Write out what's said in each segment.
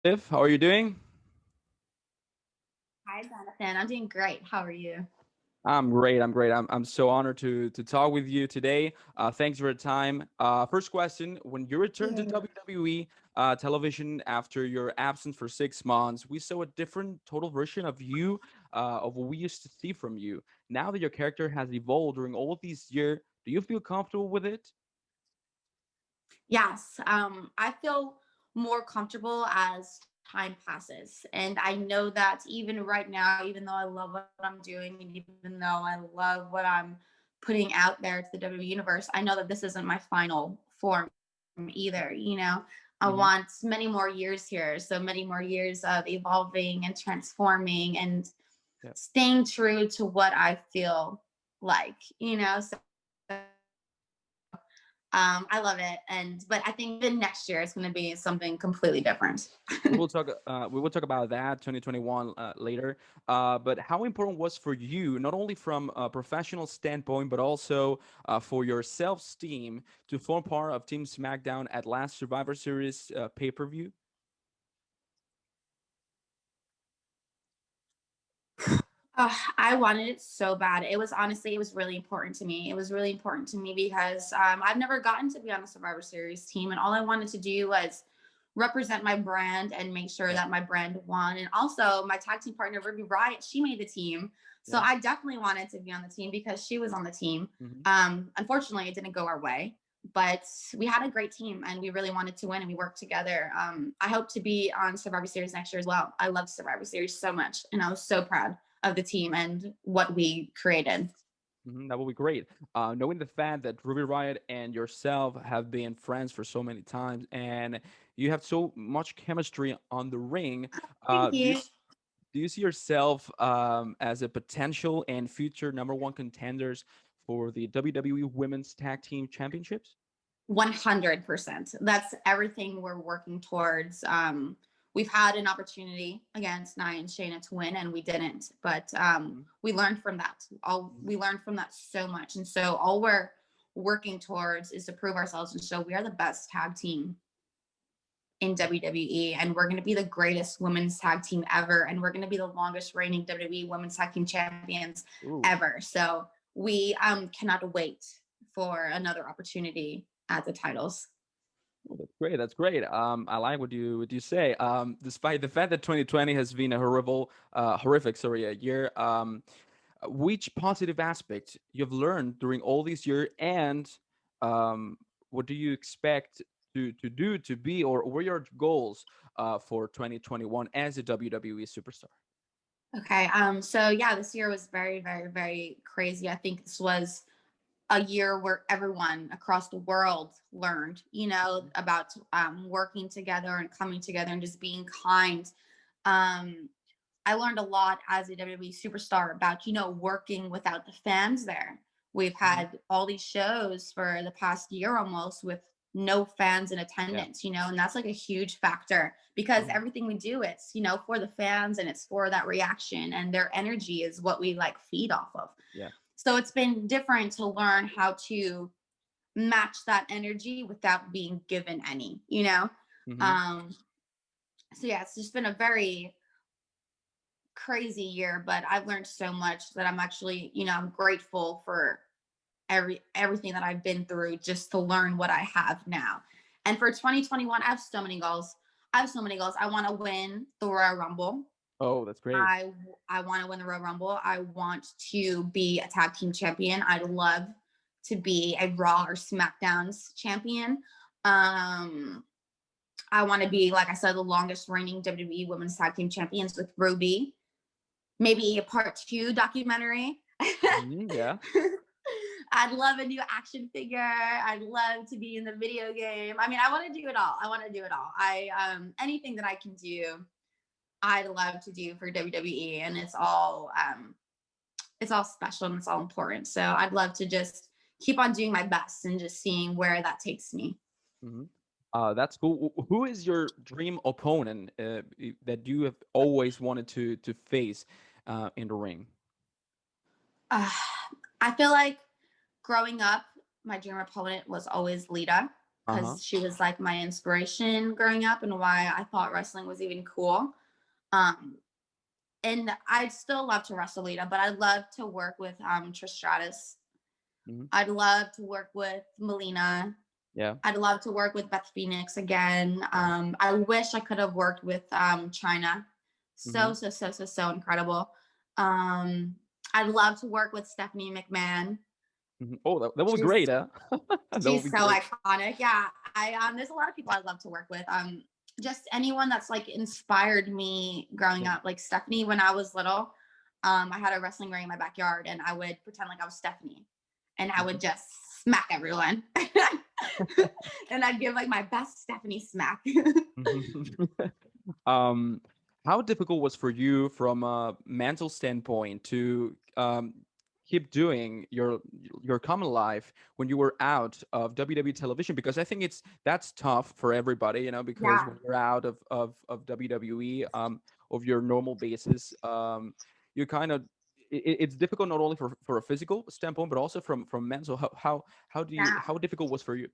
Liv, how are you doing? Hi, Jonathan. I'm doing great. How are you? I'm great. I'm great. I'm so honored to talk with you today. Thanks for your time. First question: when you returned to Yeah. WWE television after your absence for 6 months, we saw a different, total version of you, of what we used to see from you. Now that your character has evolved during all these years, do you feel comfortable with it? Yes, I feel more comfortable as time passes. And I know that even right now, even though I love what I'm doing, and even though I love what I'm putting out there to the WWE universe, I know that this isn't my final form either. I Hmm. want many more years here. So many more years of evolving and transforming and Yeah. staying true to what I feel like. So I love it, but I think the next year is going to be something completely different. We will talk about that 2021 later. But how important was for you, not only from a professional standpoint, but also for your self-esteem, to form part of Team SmackDown at last Survivor Series pay-per-view? I wanted it so bad. It was really important to me. It was really important to me because I've never gotten to be on a Survivor Series team, and all I wanted to do was represent my brand and make sure Yeah, that my brand won. And also, my tag team partner, Riott, she made the team. So yeah. I definitely wanted to be on the team because she was on the team. Hmm. Unfortunately, it didn't go our way, but we had a great team and we really wanted to win and we worked together. I hope to be on Survivor Series next year as well. I love Survivor Series so much, and I was so proud of the team and what we created. That would be great. Knowing the fact that Ruby Riott and yourself have been friends for so many times, and you have so much chemistry on the ring, Thank do you you. do you see yourself as a potential and future number one contenders for the WWE Women's Tag Team Championships? 100%. That's everything we're working towards. We've had an opportunity against Nia and Shayna to win, and we didn't. But Mhm, we learned from that. All mhm. we learned from that so much, and so all we're working towards is to prove ourselves and show we are the best tag team in WWE, and we're going to be the greatest women's tag team ever, and we're going to be the longest reigning WWE Women's Tag Team Champions Ooh, ever. So we cannot wait for another opportunity at the titles. oh, that's great. That's great. I like what you say. Despite the fact that 2020 has been a horrific, sorry, a year. Which positive aspect you've learned during all these years, and um, what do you expect to do to be, or what are your goals for 2021 as a WWE superstar? Okay. So yeah, this year was very, very, very crazy. I think this was a year where everyone across the world learned, about working together and coming together and just being kind. Um, I learned a lot as a WWE superstar about, working without the fans there. We've Hmm. had all these shows for the past year almost with no fans in Yeah. attendance, and that's like a huge factor because Hmm. everything we do, it's, for the fans and it's for that reaction and their energy is what we like feed off of. Yeah. So it's been different to learn how to match that energy without being given any. Hmm. Um, so yeah, it's just been a very crazy year, but I've learned so much that I'm actually, I'm grateful for everything that I've been through just to learn what I have now. And for 2021, I have so many goals. I have so many goals. I want to win the Royal Rumble. Oh, that's great. I want to win the Royal Rumble. I want to be a tag team champion. I'd love to be a Raw or SmackDown's champion. Um, I want to be, like I said, the longest reigning WWE Women's Tag Team Champions with Ruby. Maybe a part two documentary. Hmm. Yeah. I'd love a new action figure. I'd love to be in the video game. I mean, I want to do it all. I want to do it all. I anything that I can do, I'd love to do for WWE, and it's all special and it's all important. So I'd love to just keep on doing my best and just seeing where that takes me. Hmm. That's cool. Who is your dream opponent that you have always wanted to face in the ring? Uh, I feel like growing up, my dream opponent was always Lita. Uh-huh. because she was like my inspiration growing up and why I thought wrestling was even cool. Um, and I'd still love to wrestle Lita, but I'd love to work with Trish Stratus. Hmm. I'd love to work with Melina. Yeah. I'd love to work with Beth Phoenix again. Yeah. I wish I could have worked with China. Hmm. So incredible. Um, I'd love to work with Stephanie McMahon. Hmm. Oh, that would be She's great, huh? That would she's be so great. iconic. Yeah, I there's a lot of people I'd love to work with. Just anyone that's like inspired me growing Yeah. up. Like Stephanie, when I was little, I had a wrestling ring in my backyard, and I would pretend like I was Stephanie, and I would Mhm. just smack everyone, and I'd give like my best Stephanie smack. Mhm. um, how difficult was for you from a mental standpoint to keep doing your common life when you were out of WWE television? Because I think that's tough for everybody, because Yeah, when you're out of WWE, of your normal basis, you kind of it's difficult not only for a physical standpoint but also from mental. yeah. How difficult was for you?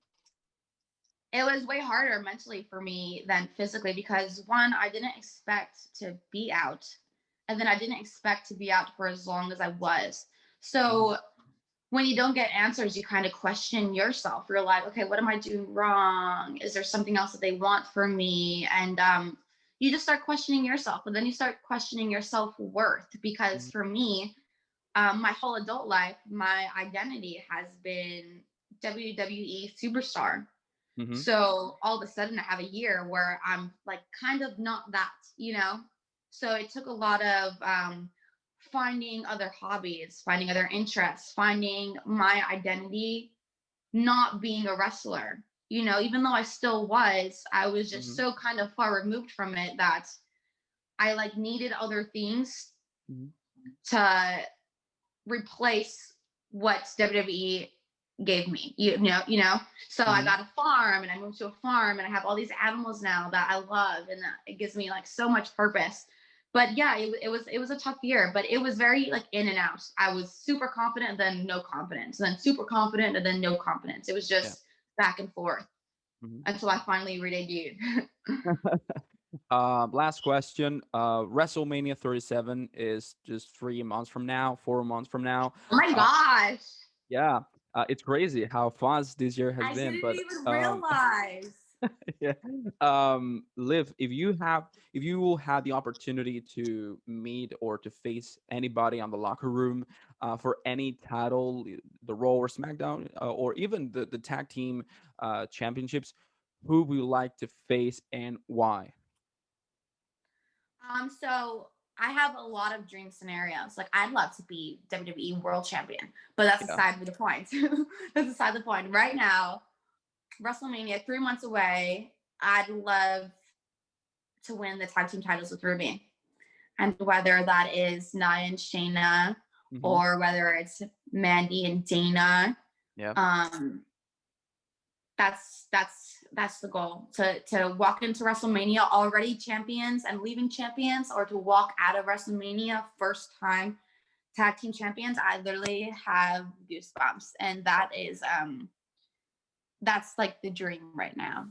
It was way harder mentally for me than physically because one, I didn't expect to be out, and then I didn't expect to be out for as long as I was. Hmm. So when you don't get answers, you kind of question yourself. You're like, okay, what am I doing wrong? Is there something else that they want from me? And you just start questioning yourself, and then you start questioning your self-worth because Hmm. for me, my whole adult life, my identity has been WWE superstar. Hmm. So all of a sudden I have a year where I'm like kind of not that, you know? So it took a lot of finding other hobbies, finding other interests, finding my identity, not being a wrestler. You know, even though I still was, I was just Hmm. so kind of far removed from it that I like needed other things Hmm. to replace what WWE gave me. So I Hmm. got a farm and I moved to a farm and I have all these animals now that I love and it gives me like so much purpose. But yeah, it was a tough year, but it was very like in and out. I was super confident, then no confidence, then super confident, and then no confidence. It was Yeah. just back and forth Hmm. until I finally redebuted. Last question. WrestleMania 37 is just 3 months from now, 4 months from now. Oh my Uh, gosh, yeah, it's crazy how fast this year has I been. didn't But even realize. yeah, Liv, if you will have the opportunity to meet or to face anybody on the locker room, for any title, the Raw or SmackDown, or even the tag team championships, who would you like to face and why? So I have a lot of dream scenarios. Like I'd love to be WWE World Champion, but that's Yeah. aside the point. That's aside the point. Right now, WrestleMania 3 months away. I'd love to win the tag team titles with Ruby, and whether that is Nia and Shayna, Hmm. or whether it's Mandy and Dana. Yeah. Um, that's the goal, to walk into WrestleMania already champions and leaving champions, or to walk out of WrestleMania first time tag team champions. I literally have goosebumps, and that's like the dream right now.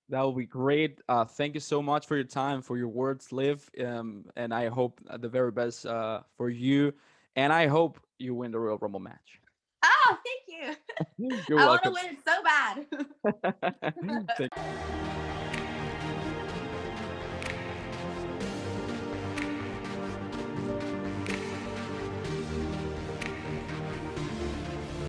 That will be great. Thank you so much for your time, for your words, Liv. And I hope the very best for you. And I hope you win the Royal Rumble match. Oh, thank you. You're I want to welcome. win it so bad. Thank